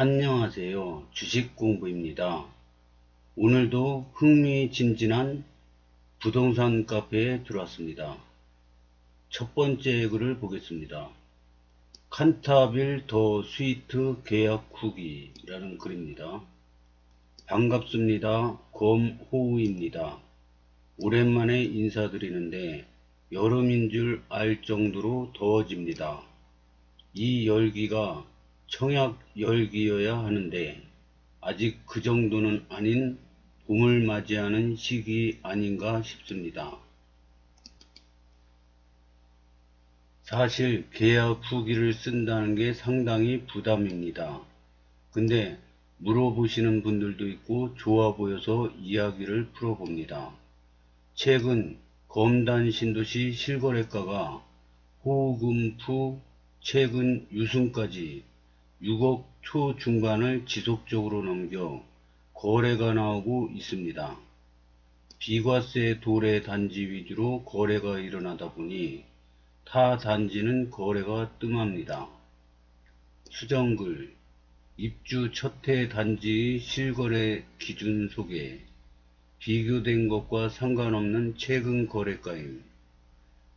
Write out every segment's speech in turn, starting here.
안녕하세요. 주식공부입니다. 오늘도 흥미진진한 부동산 카페에 들어왔습니다. 첫 번째 글을 보겠습니다. 칸타빌 더 스위트 계약 후기라는 글입니다. 반갑습니다. 검호우입니다. 오랜만에 인사드리는데 여름인 줄 알 정도로 더워집니다. 이 열기가 청약 열기여야 하는데 아직 그 정도는 아닌 봄을 맞이하는 시기 아닌가 싶습니다. 사실 계약 후기를 쓴다는 게 상당히 부담입니다. 근데 물어보시는 분들도 있고 좋아 보여서 이야기를 풀어봅니다. 최근 검단 신도시 실거래가가 호금프 최근 유순까지 6억 초중반을 지속적으로 넘겨 거래가 나오고 있습니다. 비과세 도래 단지 위주로 거래가 일어나다 보니 타 단지는 거래가 뜸합니다. 수정글 입주 첫해 단지의 실거래 기준 소개 비교된 것과 상관없는 최근 거래가임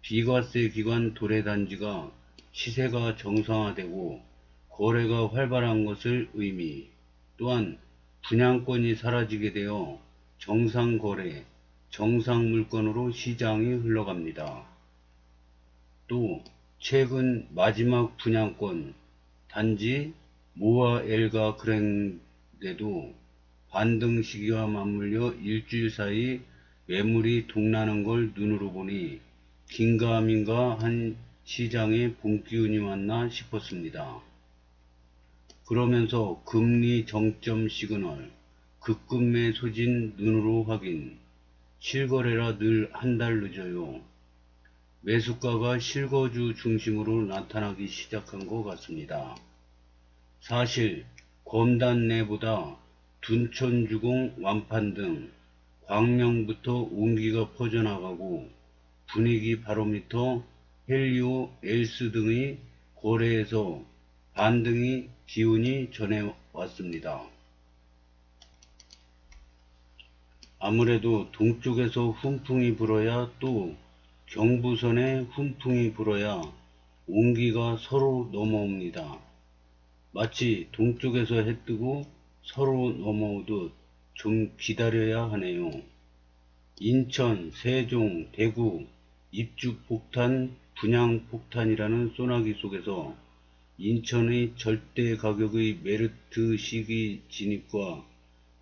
비과세 기관 도래 단지가 시세가 정상화되고 거래가 활발한 것을 의미 또한 분양권이 사라지게 되어 정상거래, 정상물건으로 시장이 흘러갑니다. 또 최근 마지막 분양권 단지 모아엘가 그랜데도 반등 시기와 맞물려 일주일 사이 매물이 동나는 걸 눈으로 보니 긴가민가 한 시장에 봄기운이 왔나 싶었습니다. 그러면서 금리 정점 시그널, 급급매 소진 눈으로 확인, 실거래라 늘 한 달 늦어요. 매수가가 실거주 중심으로 나타나기 시작한 것 같습니다. 사실 검단 내보다 둔촌주공 완판 등 광명부터 온기가 퍼져나가고 분위기 바로미터, 헬리오, 엘스 등의 거래에서 반등이 기운이 전해왔습니다. 아무래도 동쪽에서 훈풍이 불어야 또 경부선에 훈풍이 불어야 온기가 서로 넘어옵니다. 마치 동쪽에서 해뜨고 서로 넘어오듯 좀 기다려야 하네요. 인천, 세종, 대구 입주폭탄, 분양폭탄이라는 소나기 속에서 인천의 절대 가격의 메르트 시기 진입과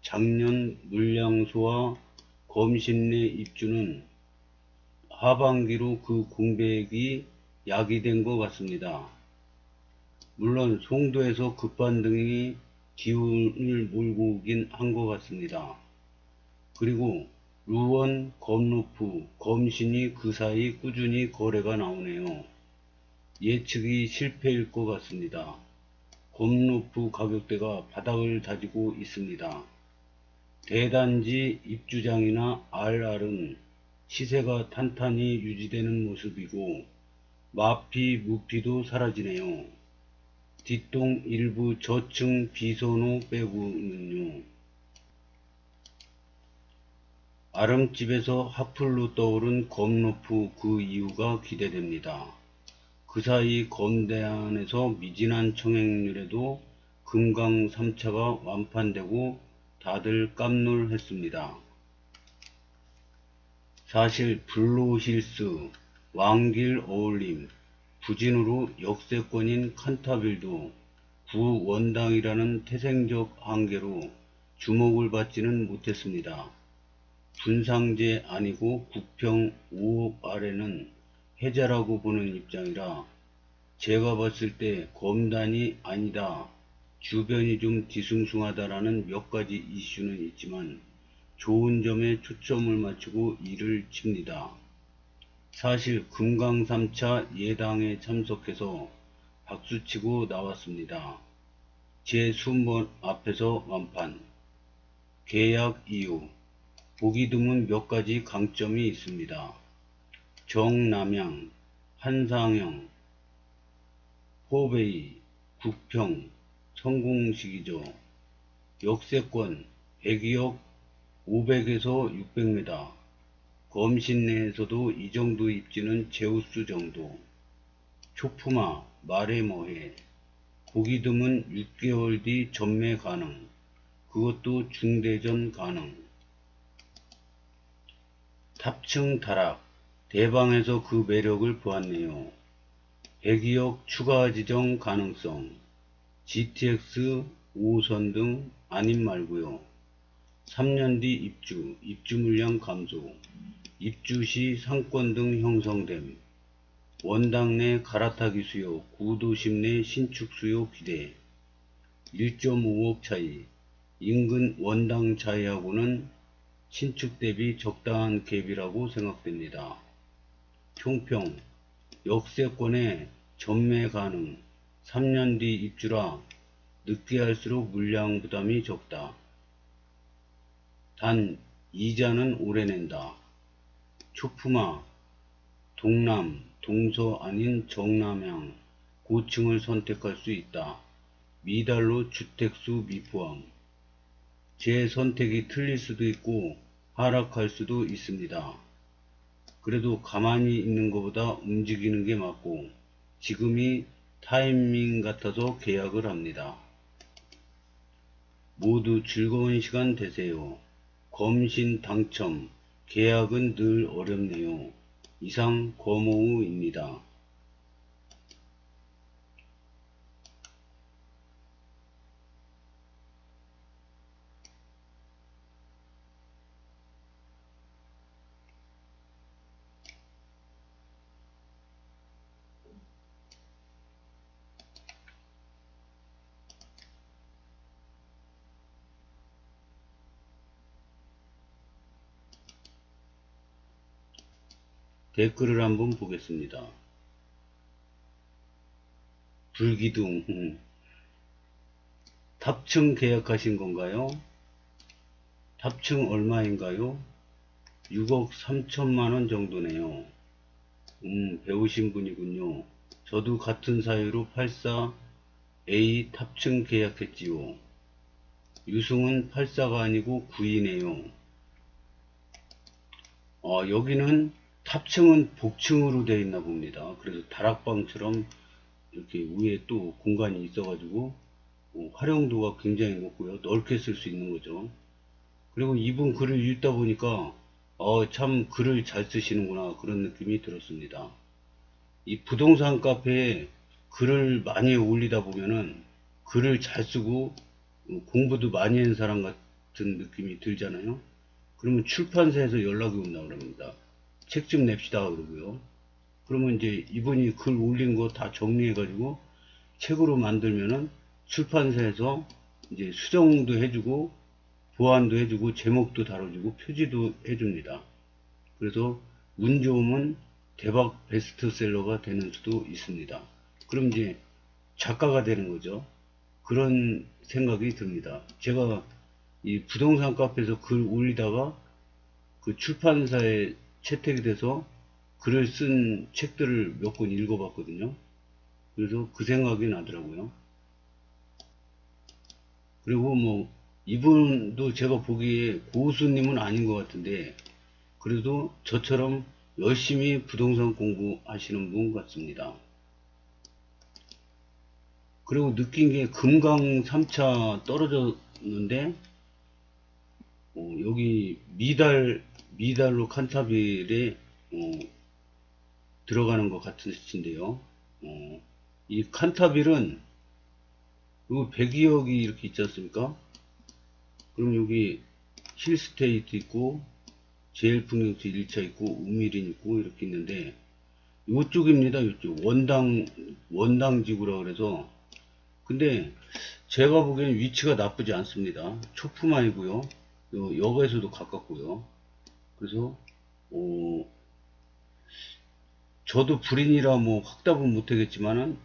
작년 물량소와 검신내 입주는 하반기로 그 공백이 야기된 것 같습니다. 물론 송도에서 급반등이 기운을 몰고 오긴 한 것 같습니다. 그리고 루원, 검로프, 검신이 그 사이 꾸준히 거래가 나오네요. 예측이 실패일 것 같습니다. 검로프 가격대가 바닥을 다지고 있습니다. 대단지 입주장이나 RR은 시세가 탄탄히 유지되는 모습이고 마피, 무피도 사라지네요. 뒷동 일부 저층 비선호 빼고는요. 아름집에서 하플로 떠오른 검로프 그 이유가 기대됩니다. 그 사이 검대안에서 미진한 청약률에도 금강 3차가 완판되고 다들 깜놀했습니다. 사실 블루힐스, 왕길 어울림, 부진으로 역세권인 칸타빌도 구원당이라는 태생적 한계로 주목을 받지는 못했습니다. 분상제 아니고 부평 5억 아래는 해자라고 보는 입장이라 제가 봤을 때 검단이 아니다, 주변이 좀 뒤숭숭하다라는 몇 가지 이슈는 있지만 좋은 점에 초점을 맞추고 일을 칩니다. 사실 금강 3차 예당에 참석해서 박수치고 나왔습니다. 제 순번 앞에서 완판. 계약 이유. 보기 드문 몇 가지 강점이 있습니다. 정남향, 한상형, 호베이, 국평, 성공식이죠. 역세권 102억 500에서 600m. 검신 내에서도 이 정도 입지는 제우스 정도. 초품화 말해 뭐해. 고기 드문 6개월 뒤 전매 가능. 그것도 중대전 가능. 탑층 다락. 대방에서 그 매력을 보았네요. 102억 추가 지정 가능성. GTX 5호선 등 아님 말고요. 3년 뒤 입주 물량 감소, 입주 시 상권 등 형성됨, 원당 내 갈아타기 수요, 구도심 내 신축 수요 기대, 1.5억 차이, 인근 원당 차이하고는 신축 대비 적당한 갭이라고 생각됩니다. 총평, 역세권에 전매 가능, 3년 뒤 입주라 늦게 할수록 물량 부담이 적다. 단 이자는 오래 낸다. 초품화, 동남, 동서 아닌 정남향, 고층을 선택할 수 있다. 미달로 주택수 미포함. 제 선택이 틀릴 수도 있고 하락할 수도 있습니다. 그래도 가만히 있는 것보다 움직이는 게 맞고 지금이 타이밍 같아서 계약을 합니다. 모두 즐거운 시간 되세요. 검신 당첨, 계약은 늘 어렵네요. 이상 거모우입니다. 댓글을 한번 보겠습니다. 불기둥, 탑층 계약하신 건가요? 탑층 얼마인가요? 6억 3천만원 정도네요. 배우신 분이군요. 저도 같은 사유로 84A 탑층 계약했지요. 유승은 84가 아니고 9이네요. 여기는 탑층은 복층으로 되어 있나 봅니다. 그래서 다락방처럼 이렇게 위에 또 공간이 있어 가지고 활용도가 굉장히 높고요. 넓게 쓸 수 있는 거죠. 그리고 이분 글을 읽다 보니까 참 글을 잘 쓰시는구나 그런 느낌이 들었습니다. 이 부동산 카페에 글을 많이 올리다 보면은 글을 잘 쓰고 공부도 많이 한 사람 같은 느낌이 들잖아요. 그러면 출판사에서 연락이 온다 그럽니다. 책 좀 냅시다 그러고요. 그러면 이제 이분이 글 올린 거 다 정리해 가지고 책으로 만들면은 출판사에서 이제 수정도 해주고 보완도 해주고 제목도 다뤄주고 표지도 해줍니다. 그래서 운 좋으면 대박 베스트셀러가 되는 수도 있습니다. 그럼 이제 작가가 되는 거죠. 그런 생각이 듭니다. 제가 이 부동산 카페에서 글 올리다가 그 출판사에 채택이 돼서 글을 쓴 책들을 몇 권 읽어봤거든요. 그래서 그 생각이 나더라고요. 그리고 뭐 이분도 제가 보기에 고수님은 아닌 것 같은데 그래도 저처럼 열심히 부동산 공부하시는 분 같습니다. 그리고 느낀 게 금강 3차 떨어졌는데 여기 미달로 칸타빌에 들어가는 것 같으신데요. 이 칸타빌은 요 102억이 이렇게 있지 않습니까? 그럼 여기 힐스테이트 있고 제일풍경채 1차 있고 우미린 있고 이렇게 있는데 요쪽입니다. 요쪽 원당 지구라 그래서 근데 제가 보기에는 위치가 나쁘지 않습니다. 초품화이고요. 역에서도 가깝고요. 그래서 저도 불인이라 뭐 확답은 못하겠지만은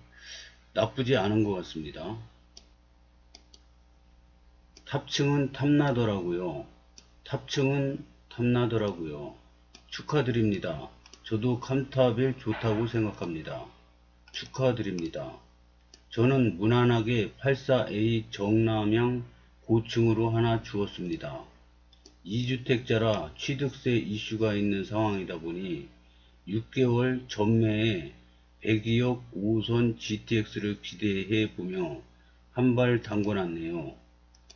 나쁘지 않은 것 같습니다. 탑층은 탐나더라고요. 탑층은 탐나더라고요. 축하드립니다. 저도 칸타빌 좋다고 생각합니다. 축하드립니다. 저는 무난하게 84A 정남향 고층으로 하나 주었습니다. 2주택자라 취득세 이슈가 있는 상황이다 보니 6개월 전매에 102억 5선 GTX를 기대해 보며 한 발 담궈놨네요.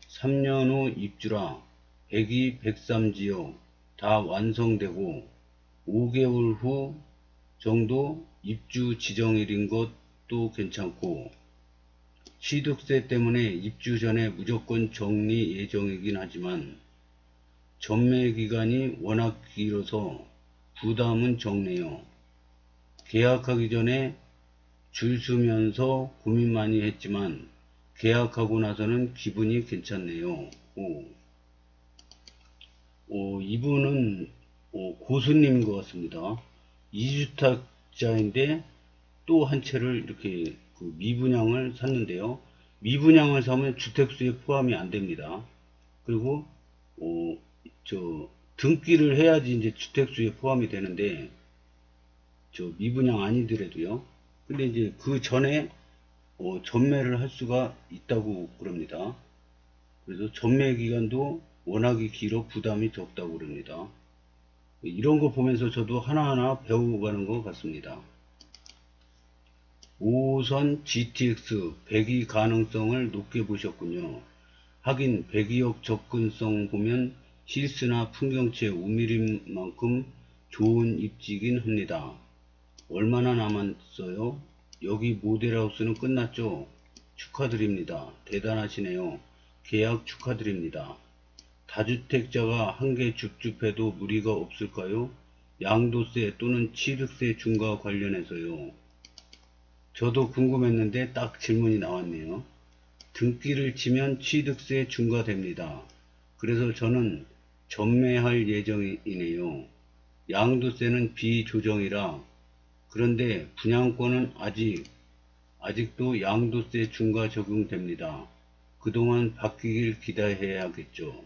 3년 후 입주라 102, 103지역 다 완성되고 5개월 후 정도 입주 지정일인 것도 괜찮고, 취득세 때문에 입주 전에 무조건 정리 예정이긴 하지만 전매 기간이 워낙 길어서 부담은 적네요. 계약하기 전에 줄 서면서 고민 많이 했지만 계약하고 나서는 기분이 괜찮네요. 이분은 고수님인 것 같습니다. 2주택자인데 또 한 채를 이렇게 미분양을 샀는데요. 미분양을 사면 주택수에 포함이 안 됩니다. 그리고 등기를 해야지 이제 주택수에 포함이 되는데, 미분양 아니더라도요. 근데 이제 그 전에 전매를 할 수가 있다고 그럽니다. 그래서 전매 기간도 워낙에 길어 부담이 적다고 그럽니다. 이런 거 보면서 저도 하나하나 배워가는 것 같습니다. 5호선 GTX 배기 가능성을 높게 보셨군요. 하긴 102억 접근성 보면 실스나 풍경채 우미린 만큼 좋은 입지긴 합니다. 얼마나 남았어요? 여기 모델하우스는 끝났죠? 축하드립니다. 대단하시네요. 계약 축하드립니다. 다주택자가 한 개 줍줍해도 무리가 없을까요? 양도세 또는 취득세 중과 관련해서요. 저도 궁금했는데 딱 질문이 나왔네요. 등기를 치면 취득세 중과됩니다. 그래서 저는 전매할 예정이네요. 양도세는 비조정이라. 그런데 분양권은 아직도 양도세 중과 적용됩니다. 그동안 바뀌길 기대해야겠죠.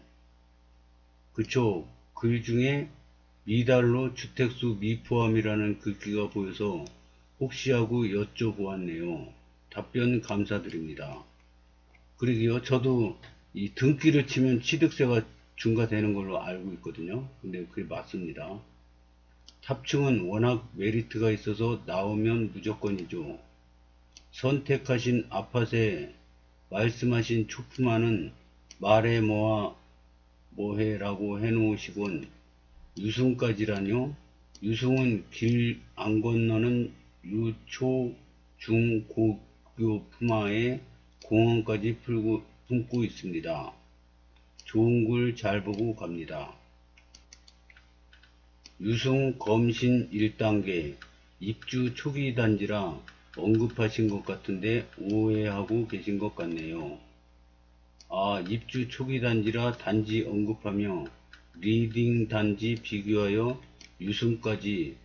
그쵸. 글 중에 미달로 주택수 미포함이라는 글귀가 보여서 혹시 하고 여쭤보았네요. 답변 감사드립니다. 그러게요. 저도 이 등기를 치면 취득세가 중과되는 걸로 알고 있거든요. 근데 그게 맞습니다. 탑층은 워낙 메리트가 있어서 나오면 무조건이죠. 선택하신 아파트에 말씀하신 초품화는 말해 뭐해 라고 해놓으시곤 유승까지라뇨? 유승은 길 안 건너는 유초 중 고교 품화에 공원까지 품고 있습니다. 좋은 글 잘 보고 갑니다. 유승 검신 1단계 입주 초기 단지라 언급하신 것 같은데 오해하고 계신 것 같네요. 입주 초기 단지라 단지 언급하며 리딩 단지 비교하여 유승까지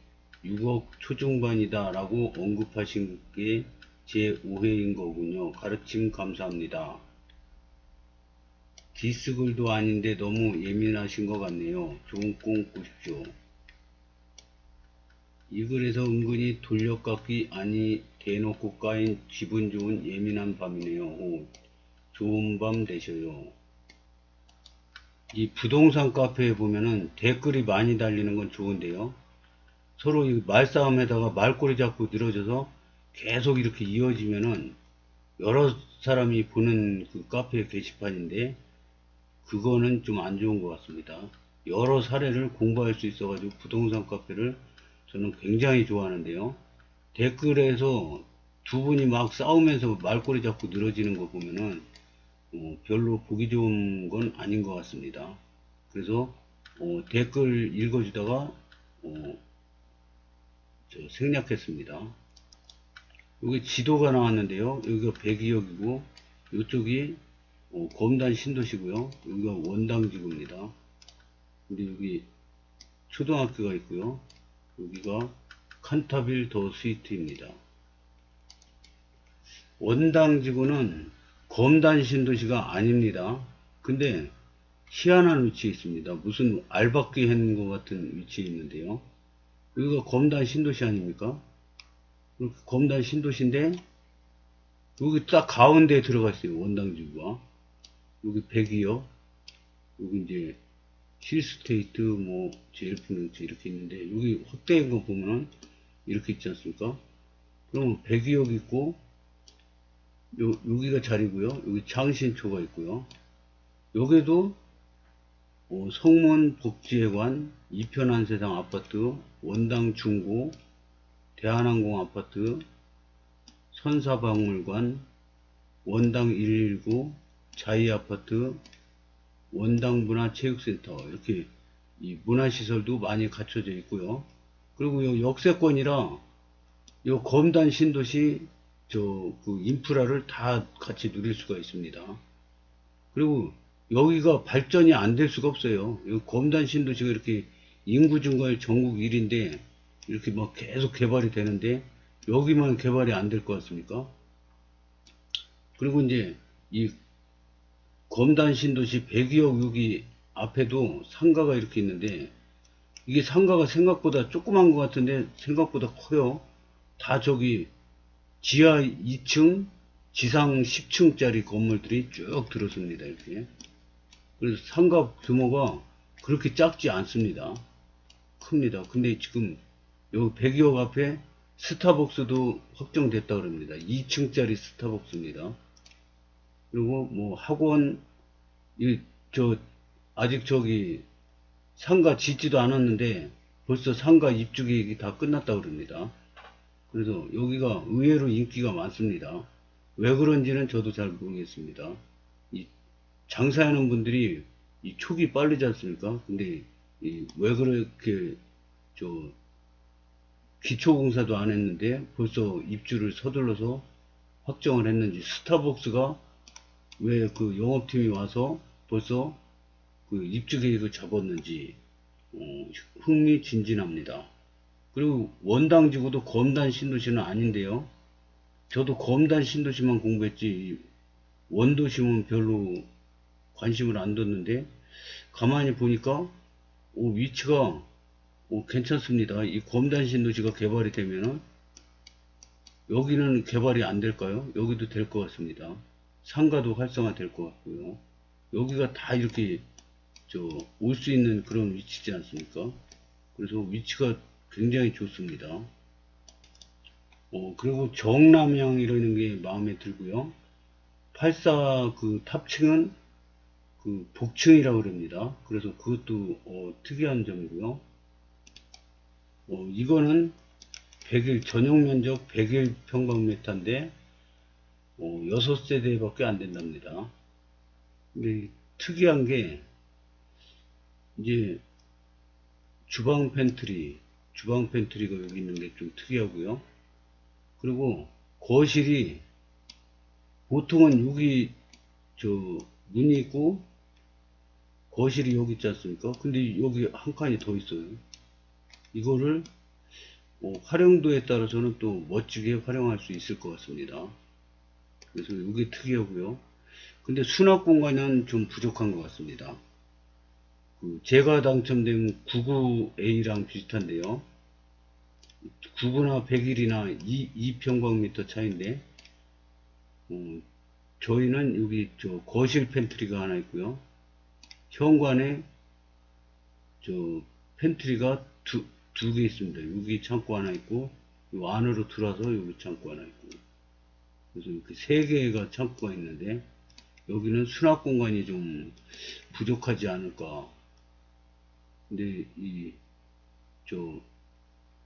6억 초중반이다 라고 언급하신 게 제 오해인 거군요. 가르침 감사합니다. 디스글도 아닌데 너무 예민하신 것 같네요. 좋은 꿈 꾸십시오. 이 글에서 은근히 돌려깎기 아니 대놓고 까인 기분 좋은 예민한 밤이네요. 좋은 밤 되셔요. 이 부동산 카페에 보면은 댓글이 많이 달리는 건 좋은데요. 서로 이 말싸움에다가 말꼬리 잡고 늘어져서 계속 이렇게 이어지면은 여러 사람이 보는 그 카페 게시판인데 그거는 좀 안 좋은 것 같습니다. 여러 사례를 공부할 수 있어가지고 부동산 카페를 저는 굉장히 좋아하는데요. 댓글에서 두 분이 막 싸우면서 말꼬리 잡고 늘어지는 거 보면은 별로 보기 좋은 건 아닌 것 같습니다. 그래서 댓글 읽어주다가 생략했습니다. 여기 지도가 나왔는데요. 여기가 102역이고 이쪽이 검단 신도시고요. 여기가 원당지구입니다. 근데 여기 초등학교가 있고요. 여기가 칸타빌 더 스위트입니다. 원당지구는 검단 신도시가 아닙니다. 근데 희한한 위치에 있습니다. 무슨 알박기 했는 것 같은 위치에 있는데요. 여기가 검단 신도시 아닙니까? 검단 신도시인데 여기 딱 가운데에 들어가 있어요. 원당지구가. 여기 100이요. 여기 이제 힐스테이트, 뭐, 제일풍경채 이렇게 있는데, 여기 확대인 거 보면은 이렇게 있지 않습니까? 그러면 100이 여기 있고, 여기가 자리고요. 여기 장신초가 있고요. 여기도 성문 복지회관, 이편한세상 아파트, 원당 중고, 대한항공 아파트, 선사박물관, 원당 119, 자이아파트, 원당 문화체육센터, 이렇게 이 문화시설도 많이 갖춰져 있고요. 그리고 요 역세권이라 요 검단 신도시 그 인프라를 다 같이 누릴 수가 있습니다. 그리고 여기가 발전이 안 될 수가 없어요. 검단 신도시가 이렇게 인구 증가율 전국 1위인데 이렇게 막 계속 개발이 되는데 여기만 개발이 안 될 것 같습니까? 그리고 이제 이 검단 신도시 102억 여기 앞에도 상가가 이렇게 있는데 이게 상가가 생각보다 조그만 것 같은데 생각보다 커요. 다 저기 지하 2층, 지상 10층짜리 건물들이 쭉 들어섭니다. 이렇게. 그래서 상가 규모가 그렇게 작지 않습니다. 큽니다. 근데 지금 여기 102억 앞에 스타벅스도 확정됐다 그럽니다. 2층짜리 스타벅스입니다. 그리고 뭐 학원, 아직 저기 상가 짓지도 않았는데 벌써 상가 입주 계획이 다 끝났다 그럽니다. 그래서 여기가 의외로 인기가 많습니다. 왜 그런지는 저도 잘 모르겠습니다. 이 장사하는 분들이 이 촉이 빠르지 않습니까? 근데 왜 그렇게 기초공사도 안 했는데 벌써 입주를 서둘러서 확정을 했는지, 스타벅스가 왜 그 영업팀이 와서 벌써 그 입주 계획을 잡았는지 흥미진진합니다. 그리고 원당지구도 검단 신도시는 아닌데요. 저도 검단 신도시만 공부했지 원도심은 별로 관심을 안 뒀는데 가만히 보니까 위치가 괜찮습니다. 이 검단 신도시가 개발이 되면은 여기는 개발이 안 될까요? 여기도 될 것 같습니다. 상가도 활성화 될 것 같고요. 여기가 다 이렇게 올 수 있는 그런 위치지 않습니까? 그래서 위치가 굉장히 좋습니다. 그리고 정남향이라는 게 마음에 들고요. 84 그 탑층은 그 복층이라고 그럽니다. 그래서 그것도 특이한 점이고요. 이거는 100일 전용 면적 101평방미터인데 6세대밖에 안 된답니다. 근데 특이한 게 이제 주방 팬트리가 여기 있는 게 좀 특이하고요. 그리고 거실이 보통은 여기 문이 있고 거실이 여기 있지 않습니까? 근데 여기 한 칸이 더 있어요. 이거를 활용도에 따라서는 또 멋지게 활용할 수 있을 것 같습니다. 그래서 이게 특이하고요. 근데 수납 공간은 좀 부족한 것 같습니다. 제가 당첨된 99A랑 비슷한데요. 99나 101이나 2평방미터 차이인데 저희는 여기 거실 팬트리가 하나 있고요. 현관에 팬트리가 두 개 있습니다. 여기 창고 하나 있고 요 안으로 들어와서 여기 창고 하나 있고, 그래서 이렇게 세 개가 창고가 있는데 여기는 수납 공간이 좀 부족하지 않을까. 근데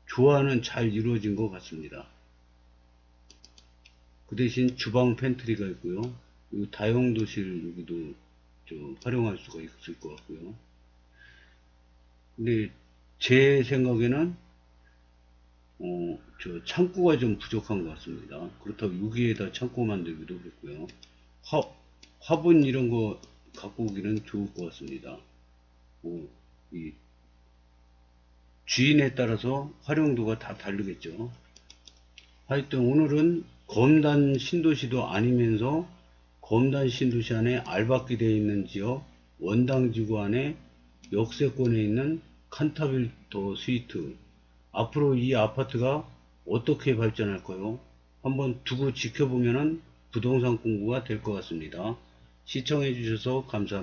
조화는 잘 이루어진 것 같습니다. 그 대신 주방 팬트리가 있고요. 이 다용도실 여기도 활용할 수가 있을 것 같고요. 근데 제 생각에는 창고가 좀 부족한 것 같습니다. 그렇다고 여기에다 창고 만들기도 그렇고요. 화분 이런 거 갖고 오기는 좋을 것 같습니다. 이 주인에 따라서 활용도가 다 다르겠죠. 하여튼 오늘은 검단 신도시도 아니면서 검단 신도시 안에 알박기 되어 있는 지역, 원당지구 안에 역세권에 있는 칸타빌더 스위트, 앞으로 이 아파트가 어떻게 발전할까요? 한번 두고 지켜보면 부동산 공부가 될 것 같습니다. 시청해 주셔서 감사합니다.